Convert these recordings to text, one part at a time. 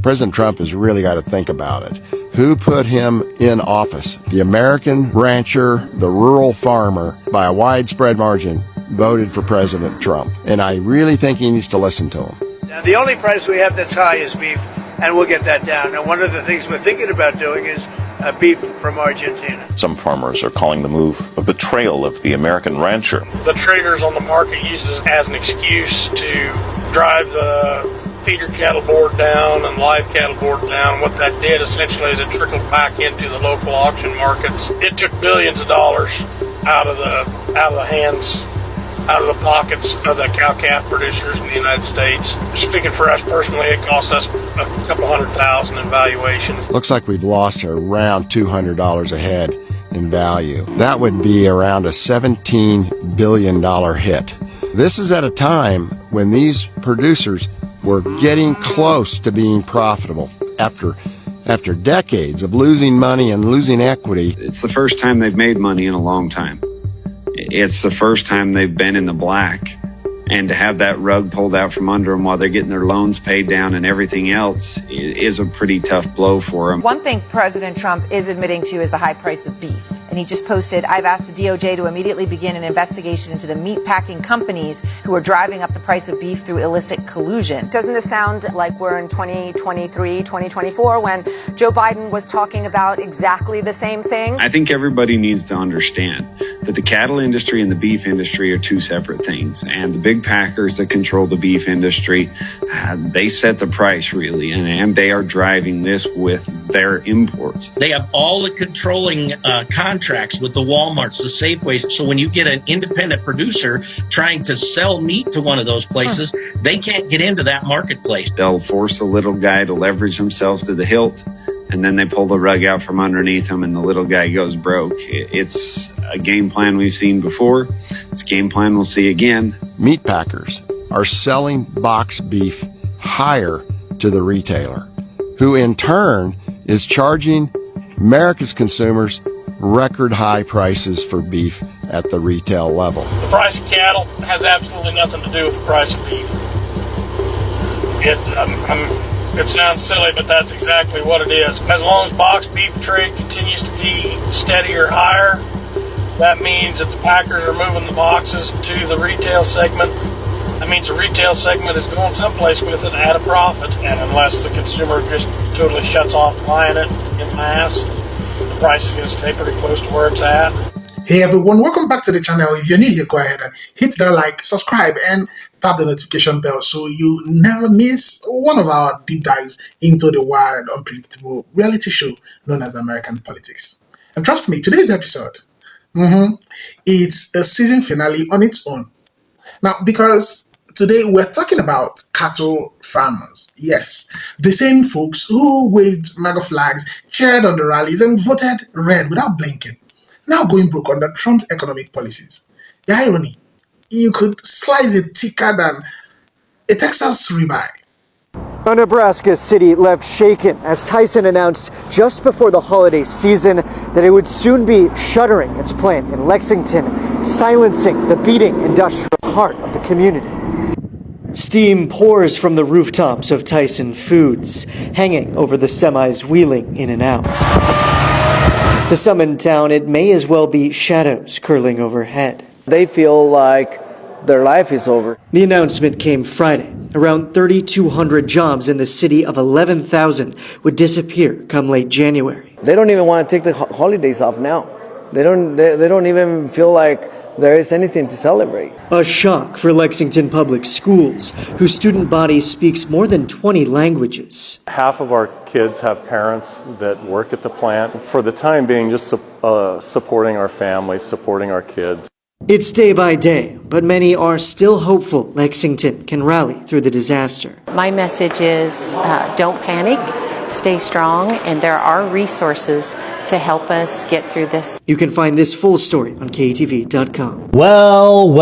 President Trump has really got to think about it. Who put him in office? The American rancher, the rural farmer, by a widespread margin, voted for President Trump. And I really think he needs to listen to him. Now, the only price we have that's high is beef, and we'll get that down. And one of the things we're thinking about doing is beef from Argentina. Some farmers are calling the move a betrayal of the American rancher. The traders on the market use this as an excuse to drive the feeder cattle board down and live cattle board down. What that did essentially is it trickled back into the local auction markets. It took billions of dollars out of the hands, out of the pockets of the cow-calf producers in the United States. Speaking for us personally, it cost us a couple $100,000 in valuation. Looks like we've lost around $200 a head in value. That would be around a $17 billion hit. This is at a time when these producers were getting close to being profitable after decades of losing money and losing equity. It's the first time they've made money in a long time. It's the first time they've been in the black, and to have that rug pulled out from under them while they're getting their loans paid down and everything else is a pretty tough blow for them. One thing President Trump is admitting to is the high price of beef. And he just posted, I've asked the DOJ to immediately begin an investigation into the meat packing companies who are driving up the price of beef through illicit collusion. Doesn't this sound like we're in 2023, 2024, when Joe Biden was talking about exactly the same thing? I think everybody needs to understand that the cattle industry and the beef industry are two separate things. And the big packers that control the beef industry, they set the price really, and they are driving this with their imports. They have all the controlling contracts with the Walmarts, the Safeways. So when you get an independent producer trying to sell meat to one of those places, they can't get into that marketplace. They'll force the little guy to leverage themselves to the hilt, and then they pull the rug out from underneath him and the little guy goes broke. It's a game plan we've seen before. It's a game plan we'll see again. Meat packers are selling box beef higher to the retailer, who in turn is charging America's consumers record high prices for beef at the retail level. The price of cattle has absolutely nothing to do with the price of beef. It sounds silly, but that's exactly what it is. As long as box beef trade continues to be steady or higher, that means that the packers are moving the boxes to the retail segment. That means the retail segment is going someplace with it at a profit. And unless the consumer just totally shuts off buying it in mass, the price is going to stay pretty close to where it's at. Hey everyone, welcome back to the channel. If you're new here, go ahead and hit that like, subscribe, and tap the notification bell so you never miss one of our deep dives into the wild, unpredictable reality show known as American politics. And trust me, today's episode, it's a season finale on its own. Now, because today we're talking about cattle farmers. Yes, the same folks who waved MAGA flags, cheered on the rallies, and voted red without blinking, now going broke under Trump's economic policies. The irony, you could slice it thicker than a Texas ribeye. A Nebraska city left shaken as Tyson announced just before the holiday season that it would soon be shuttering its plant in Lexington, silencing the beating industrial heart of the community. Steam pours from the rooftops of Tyson Foods, hanging over the semis wheeling in and out. To some in town, it may as well be shadows curling overhead. They feel like their life is over. The announcement came Friday. Around 3,200 jobs in the city of 11,000 would disappear come late January. They don't even want to take the holidays off now. They don't even feel like there is anything to celebrate. A shock for Lexington Public Schools, whose student body speaks more than 20 languages. Half of our kids have parents that work at the plant. For the time being, just supporting our families, supporting our kids. It's day by day, but many are still hopeful Lexington can rally through the disaster. My message is don't panic, stay strong, and there are resources to help us get through this. You can find this full story on KTV.com. Well.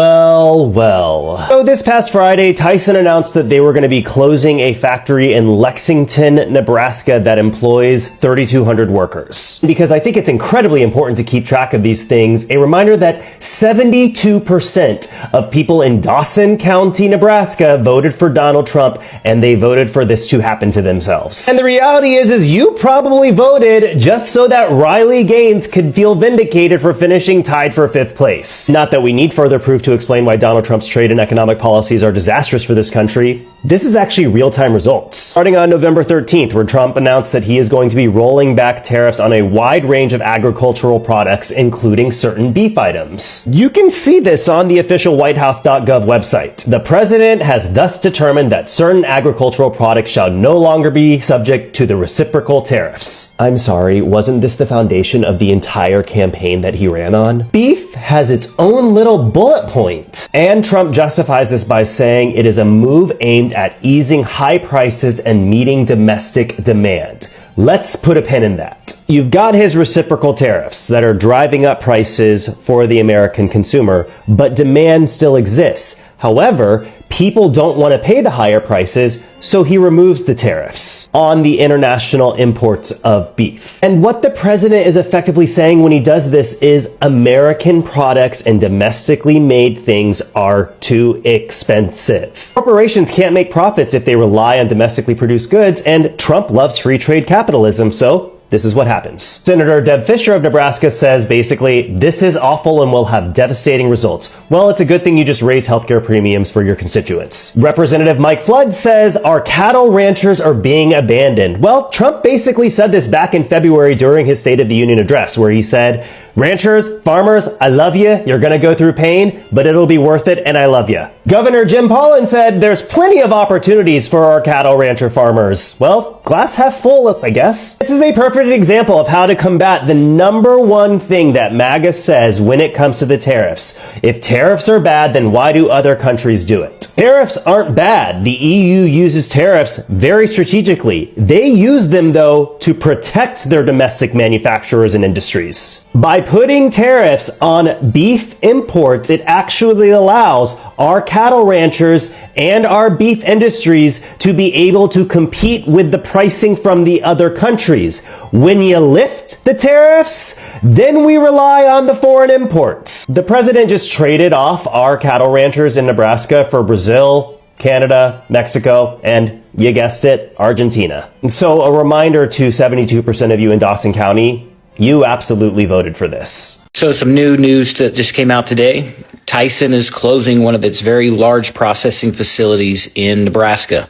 So this past Friday, Tyson announced that they were going to be closing a factory in Lexington, Nebraska that employs 3,200 workers. Because I think it's incredibly important to keep track of these things, a reminder that 72% of people in Dawson County, Nebraska voted for Donald Trump, and they voted for this to happen to themselves. And the reality is you probably voted just so that Riley Gaines could feel vindicated for finishing tied for 5th place. Not that we need further proof to explain why Donald Trump's trade and economic policies are disastrous for this country. This is actually real-time results. Starting on November 13th, where Trump announced that he is going to be rolling back tariffs on a wide range of agricultural products, including certain beef items. You can see this on the official whitehouse.gov website. The president has thus determined that certain agricultural products shall no longer be subject to the reciprocal tariffs. I'm sorry, wasn't this the foundation of the entire campaign that he ran on? Beef has its own little bullet point. And Trump justifies this by saying it is a move aimed at easing high prices and meeting domestic demand. Let's put a pin in that. You've got his reciprocal tariffs that are driving up prices for the American consumer, but demand still exists. However, people don't want to pay the higher prices, so he removes the tariffs on the international imports of beef. And what the president is effectively saying when he does this is American products and domestically made things are too expensive. Corporations can't make profits if they rely on domestically produced goods, and Trump loves free trade capitalism, so this is what happens. Senator Deb Fischer of Nebraska says basically, this is awful and will have devastating results. Well, it's a good thing you just raise healthcare premiums for your constituents. Representative Mike Flood says our cattle ranchers are being abandoned. Well, Trump basically said this back in February during his State of the Union address, where he said, ranchers, farmers, I love you. You're going to go through pain, but it'll be worth it, and I love you. Governor Jim Pollan said there's plenty of opportunities for our cattle rancher farmers. Well, glass half full, I guess. This is a perfect example of how to combat the number one thing that MAGA says when it comes to the tariffs. If tariffs are bad, then why do other countries do it? Tariffs aren't bad. The EU uses tariffs very strategically. They use them, though, to protect their domestic manufacturers and industries. By putting tariffs on beef imports, it actually allows our cattle ranchers and our beef industries to be able to compete with the pricing from the other countries. When you lift the tariffs, then we rely on the foreign imports. The president just traded off our cattle ranchers in Nebraska for Brazil, Canada, Mexico, and you guessed it, Argentina. And so a reminder to 72% of you in Dawson County, you absolutely voted for this. So some new news that just came out today. Tyson is closing one of its very large processing facilities in Nebraska.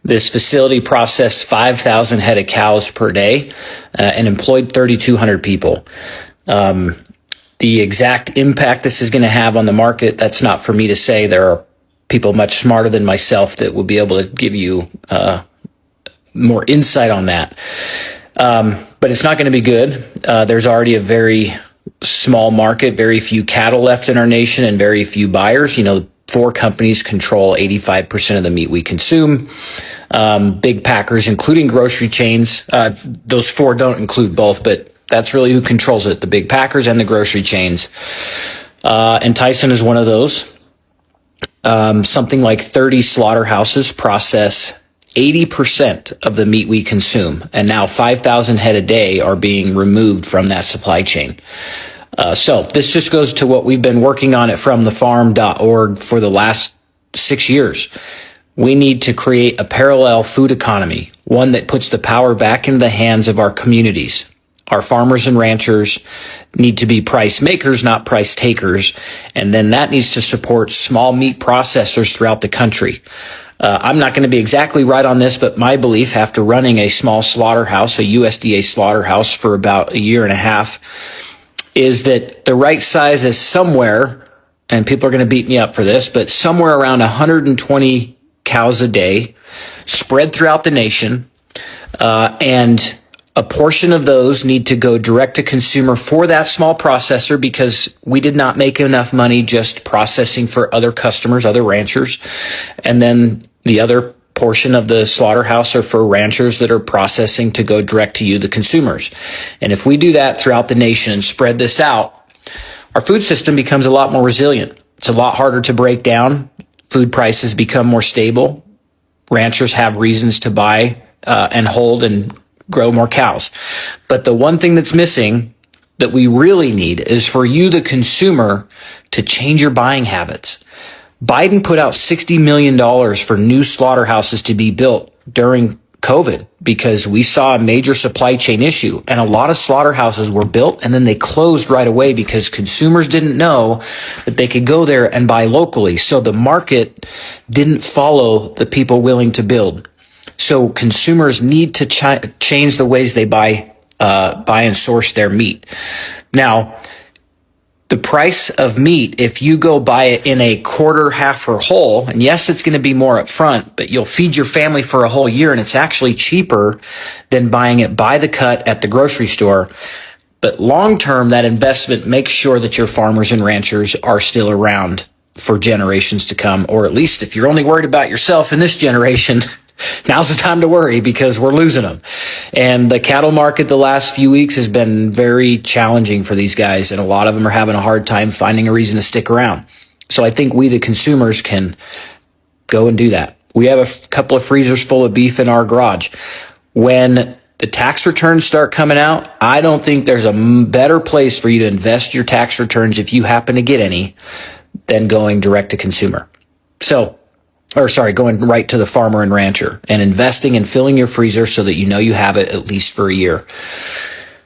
This facility processed 5,000 head of cows per day and employed 3,200 people. The exact impact this is going to have on the market, that's not for me to say. There are people much smarter than myself that will be able to give you more insight on that. But it's not going to be good. There's already a very small market, very few cattle left in our nation, and very few buyers. You know, 4 companies control 85% of the meat we consume. Big packers, including grocery chains. Those 4 don't include both, but that's really who controls it, the big packers and the grocery chains. And Tyson is one of those. Something like 30 slaughterhouses process 80% of the meat we consume, and now 5,000 head a day are being removed from that supply chain. So this just goes to what we've been working on at FromTheFarm.org for the last 6 years. We need to create a parallel food economy, one that puts the power back into the hands of our communities. Our farmers and ranchers need to be price makers, not price takers, and then that needs to support small meat processors throughout the country. I'm not going to be exactly right on this, but my belief after running a small slaughterhouse, a USDA slaughterhouse for about a year and a half, is that the right size is somewhere, and people are going to beat me up for this, but somewhere around 120 cows a day spread throughout the nation. And a portion of those need to go direct to consumer for that small processor because we did not make enough money just processing for other customers, other ranchers. And then the other portion of the slaughterhouse are for ranchers that are processing to go direct to you, the consumers. And if we do that throughout the nation and spread this out, our food system becomes a lot more resilient. It's a lot harder to break down. Food prices become more stable. Ranchers have reasons to buy and hold and grow more cows. But the one thing that's missing that we really need is for you, the consumer, to change your buying habits. Biden put out $60 million for new slaughterhouses to be built during COVID because we saw a major supply chain issue, and a lot of slaughterhouses were built and then they closed right away because consumers didn't know that they could go there and buy locally. So the market didn't follow the people willing to build. So consumers need to change the ways they buy and source their meat. Now, the price of meat, if you go buy it in a quarter, half, or whole, and yes, it's going to be more upfront, but you'll feed your family for a whole year, and it's actually cheaper than buying it by the cut at the grocery store. But long term, that investment makes sure that your farmers and ranchers are still around for generations to come, or at least if you're only worried about yourself in this generation, now's the time to worry because we're losing them. And the cattle market the last few weeks has been very challenging for these guys, and a lot of them are having a hard time finding a reason to stick around. So I think we, the consumers, can go and do that. We have a couple of freezers full of beef in our garage. When the tax returns start coming out, I don't think there's a better place for you to invest your tax returns, if you happen to get any, than going direct to consumer. Going right to the farmer and rancher and investing and filling your freezer so that you know you have it at least for a year.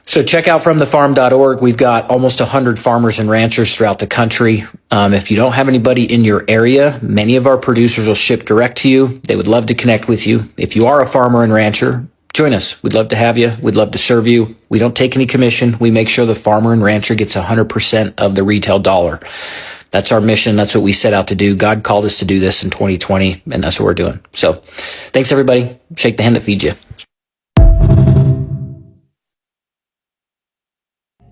So check out fromthefarm.org. We've got almost 100 farmers and ranchers throughout the country. If you don't have anybody in your area, many of our producers will ship direct to you. They would love to connect with you. If you are a farmer and rancher, join us. We'd love to have you. We'd love to serve you. We don't take any commission. We make sure the farmer and rancher gets 100% of the retail dollar. That's our mission. That's what we set out to do. God called us to do this in 2020, and that's what we're doing. So thanks, everybody. Shake the hand that feeds you.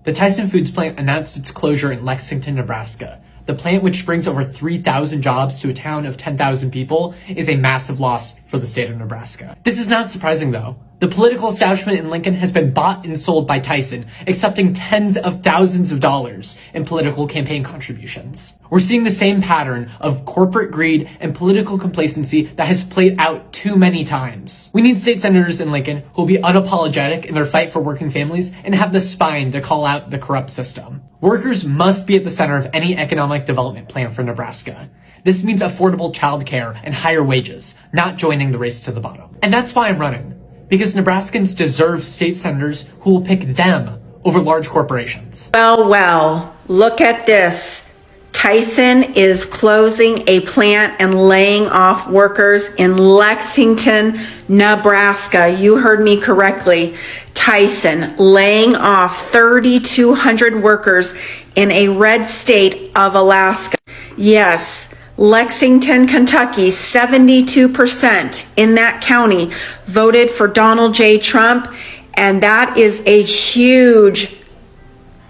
The Tyson Foods plant announced its closure in Lexington, Nebraska. The plant, which brings over 3,000 jobs to a town of 10,000 people, is a massive loss for the state of Nebraska. This is not surprising, though. The political establishment in Lincoln has been bought and sold by Tyson, accepting tens of thousands of dollars in political campaign contributions. We're seeing the same pattern of corporate greed and political complacency that has played out too many times. We need state senators in Lincoln who will be unapologetic in their fight for working families and have the spine to call out the corrupt system. Workers must be at the center of any economic development plan for Nebraska. This means affordable childcare and higher wages, not joining the race to the bottom. And that's why I'm running. Because Nebraskans deserve state senators who will pick them over large corporations. Well, look at this. Tyson is closing a plant and laying off workers in Lexington, Nebraska. You heard me correctly. Tyson laying off 3,200 workers in a red state of Alaska. Yes. Lexington, Kentucky, 72% in that county voted for Donald J. Trump, and that is a huge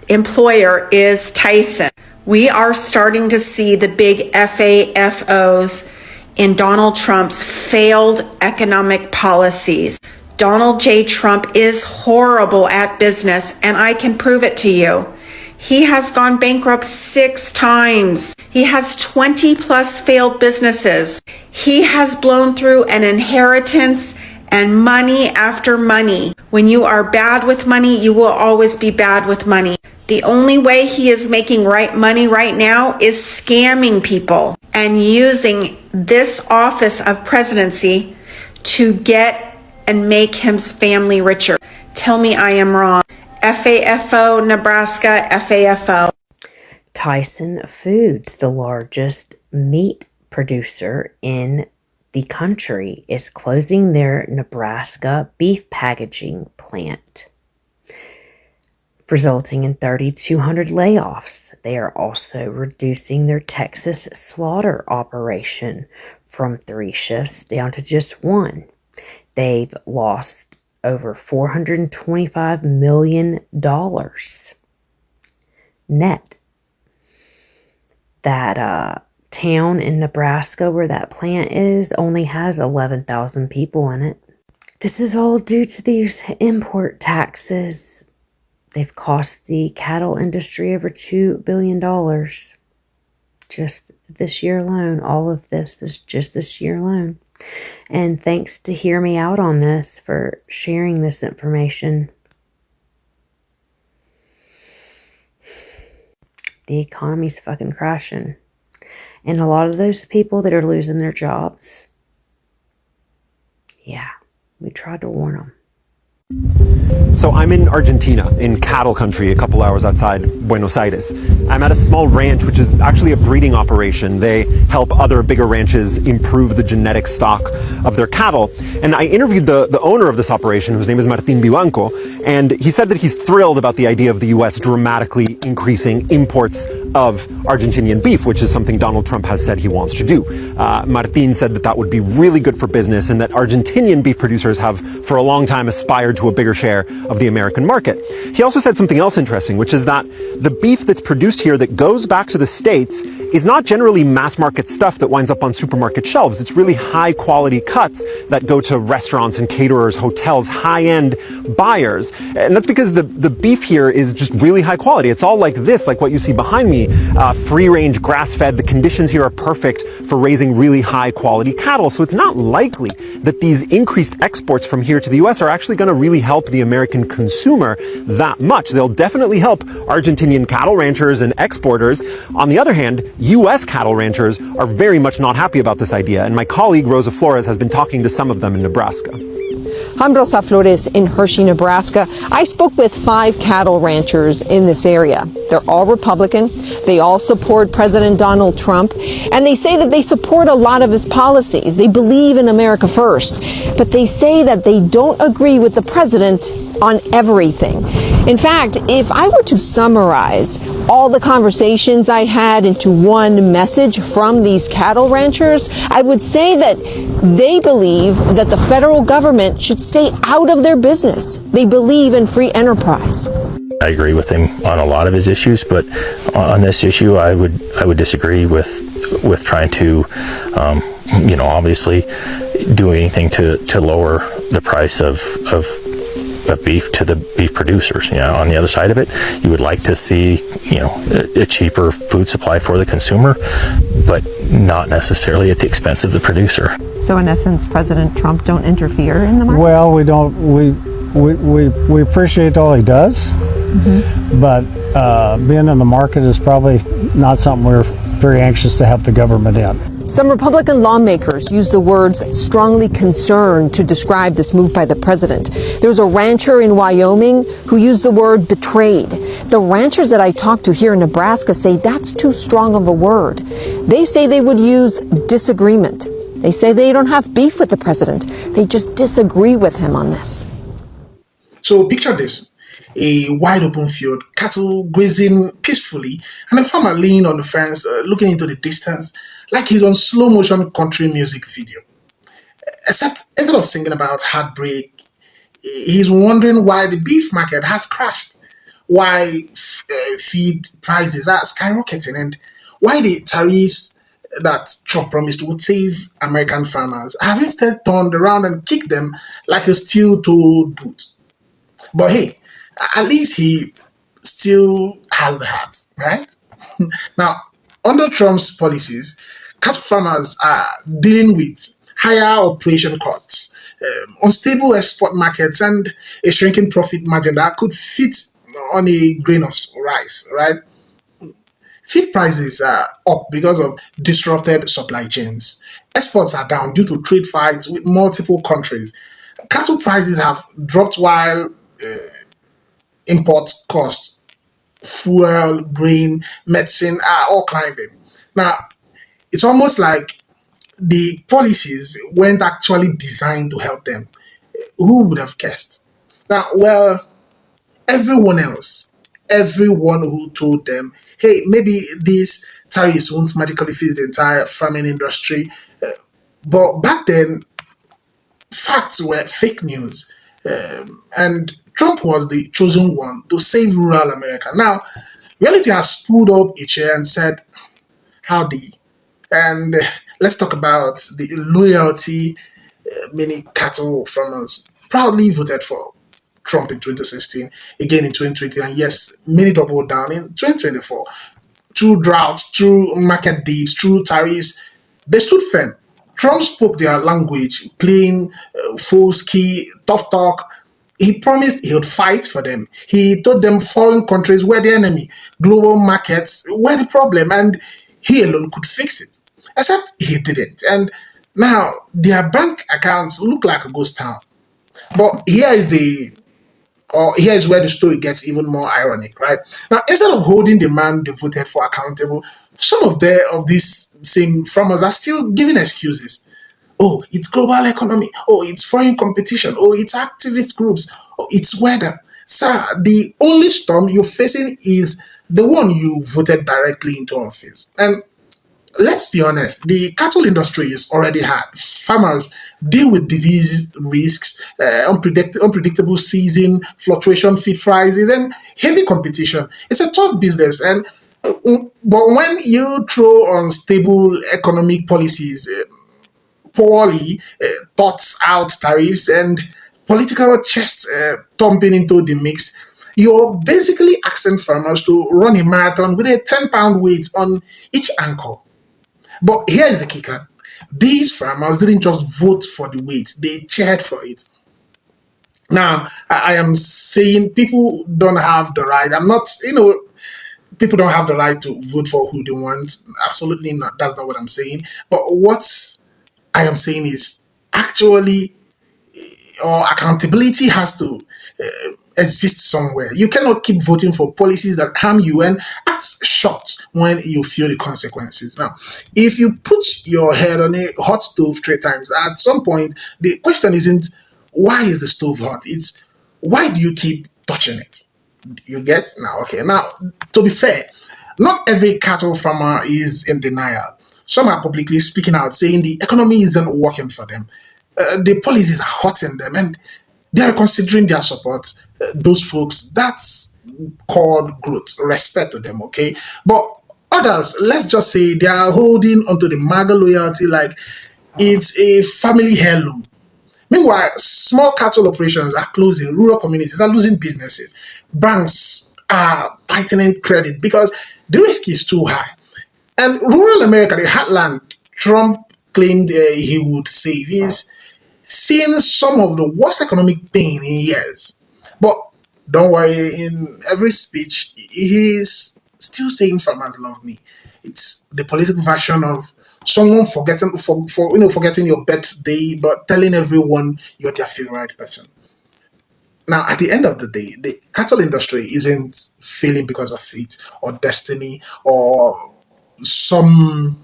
employer is Tyson. We are starting to see the big FAFOs in Donald Trump's failed economic policies. Donald J. Trump is horrible at business, and I can prove it to you. He has gone bankrupt 6 times. He has 20 plus failed businesses. He has blown through an inheritance and money after money. When you are bad with money, you will always be bad with money. The only way he is making money right now is scamming people and using this office of presidency to get and make his family richer. Tell me I am wrong. FAFO, Nebraska, FAFO. Tyson Foods, the largest meat producer in the country, is closing their Nebraska beef packaging plant, resulting in 3,200 layoffs. They are also reducing their Texas slaughter operation from 3 shifts down to just 1. They've lost over $425 million net. That town in Nebraska where that plant is only has 11,000 people in it. This is all due to these import taxes. They've cost the cattle industry over $2 billion. Just this year alone. All of this is just this year alone. And thanks to Hear Me Out on this for sharing this information. The economy's fucking crashing. And a lot of those people that are losing their jobs, yeah, we tried to warn them. So I'm in Argentina, in cattle country, a couple hours outside Buenos Aires. I'm at a small ranch, which is actually a breeding operation. They help other bigger ranches improve the genetic stock of their cattle. And I interviewed the owner of this operation, whose name is Martin Vivanco, and he said that he's thrilled about the idea of the U.S. dramatically increasing imports of Argentinian beef, which is something Donald Trump has said he wants to do. Martin said that that would be really good for business and that Argentinian beef producers have for a long time aspired to a bigger share of the American market. He also said something else interesting, which is that the beef that's produced here that goes back to the States is not generally mass market stuff that winds up on supermarket shelves. It's really high quality cuts that go to restaurants and caterers, hotels, high-end buyers. And that's because the beef here is just really high quality. It's all like this, like what you see behind me, free-range, grass-fed. The conditions here are perfect for raising really high quality cattle. So it's not likely that these increased exports from here to the US are actually going to really help the American consumer that much. They'll definitely help Argentinian cattle ranchers and exporters. On the other hand, US cattle ranchers are very much not happy about this idea. And my colleague Rosa Flores has been talking to some of them in Nebraska. I'm Rosa Flores in Hershey, Nebraska. I spoke with 5 cattle ranchers in this area. They're all Republican. They all support President Donald Trump. And they say that they support a lot of his policies. They believe in America first. But they say that they don't agree with the president on everything. In fact, if I were to summarize all the conversations I had into one message from these cattle ranchers, I would say that they believe that the federal government should stay out of their business. They believe in free enterprise. I agree with him on a lot of his issues, but on this issue, I would disagree with trying to, obviously do anything to lower the price of beef to the beef producers. On the other side of it, you would like to see, a cheaper food supply for the consumer, but not necessarily at the expense of the producer. So in essence, President Trump don't interfere in the market? Well, we don't. We appreciate all he does, but being in the market is probably not something we're very anxious to have the government in. Some Republican lawmakers use the words strongly concerned to describe this move by the president. There's a rancher in Wyoming who used the word betrayed. The ranchers that I talked to here in Nebraska say that's too strong of a word. They say they would use disagreement. They say they don't have beef with the president. They just disagree with him on this. So picture this. A wide open field, cattle grazing peacefully, and a farmer leaning on the fence, looking into the distance, like he's on slow motion country music video. Except instead of singing about heartbreak, he's wondering why the beef market has crashed, why feed prices are skyrocketing, and why the tariffs that Trump promised would save American farmers have instead turned around and kicked them like a steel-toed boot. But hey, at least he still has the heart, right? Now, under Trump's policies, cattle farmers are dealing with higher operation costs, unstable export markets, and a shrinking profit margin that could fit on a grain of rice, right? Feed prices are up because of disrupted supply chains. Exports are down due to trade fights with multiple countries. Cattle prices have dropped while import costs, fuel, grain, medicine are all climbing. Now, it's almost like the policies weren't actually designed to help them. Who would have guessed? Now, well, everyone who told them, hey, maybe these tariffs won't magically fix the entire farming industry. But back then, facts were fake news. And Trump was the chosen one to save rural America. Now, reality has pulled up a chair and said, howdy. And let's talk about the loyalty many cattle farmers proudly voted for Trump in 2016, again in 2020, and yes, many doubled down in 2024. Through droughts, through market dips, through tariffs, they stood firm. Trump spoke their language, plain, full-ski, tough talk. He promised he would fight for them. He told them foreign countries were the enemy, global markets were the problem, and he alone could fix it. Except he didn't. And now their bank accounts look like a ghost town. But here is where the story gets even more ironic, right? Now, instead of holding the man they voted for accountable, some of these same farmers are still giving excuses. Oh, it's global economy. Oh, it's foreign competition. Oh, it's activist groups. Oh, it's weather. Sir, the only storm you're facing is the one you voted directly into office. And let's be honest, the cattle industry is already hard. Farmers deal with disease risks, unpredictable season, fluctuation feed prices, and heavy competition. It's a tough business, and but when you throw unstable economic policies, poorly thought out tariffs, and political chest thumping into the mix, you're basically asking farmers to run a marathon with a 10-pound weight on each ankle. But here is the kicker. These farmers didn't just vote for the weight, they cheered for it. Now, I am saying people don't have the right. I'm not, people don't have the right to vote for who they want. Absolutely not. That's not what I'm saying. But what I am saying is actually, or accountability has to exist somewhere. You cannot keep voting for policies that harm you and act shocked when you feel the consequences. Now, if you put your head on a hot stove 3 times, at some point, the question isn't why is the stove hot? It's why do you keep touching it? You get? Now, okay. Now, to be fair, not every cattle farmer is in denial. Some are publicly speaking out, saying the economy isn't working for them. The policies are hurting them, and they're considering their support. Those folks, that's called growth. Respect to them, okay? But others, let's just say they are holding onto the MAGA loyalty like it's a family heirloom. Meanwhile, small cattle operations are closing, rural communities are losing businesses, banks are tightening credit because the risk is too high. And rural America, the heartland Trump claimed he would save, is seeing some of the worst economic pain in years. But don't worry, in every speech, he's still saying farmers love me. It's the political version of someone forgetting forgetting your birthday, but telling everyone you're their favorite person. Now, at the end of the day, the cattle industry isn't failing because of fate or destiny or some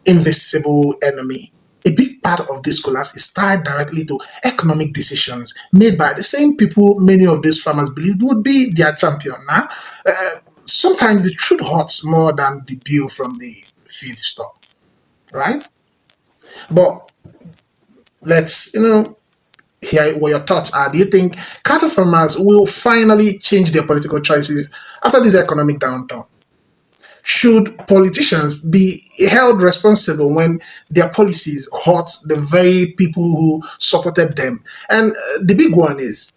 invisible enemy. A big part of this collapse is tied directly to economic decisions made by the same people many of these farmers believed would be their champion. Now, sometimes the truth hurts more than the bill from the feed store, right? But let's, hear what your thoughts are. Do you think cattle farmers will finally change their political choices after this economic downturn? Should politicians be held responsible when their policies hurt the very people who supported them? And the big one is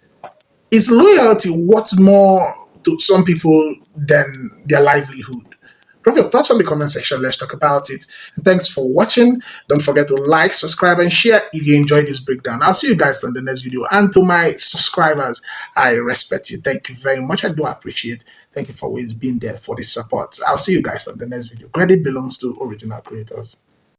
loyalty worth more to some people than their livelihood? Drop your thoughts on the comment section. Let's talk about it. And thanks for watching. Don't forget to like, subscribe, and share if you enjoyed this breakdown. I'll see you guys on the next video. And to my subscribers, I respect you. Thank you very much. I do appreciate it. Thank you for always being there for the support. I'll see you guys on the next video. Credit belongs to original creators.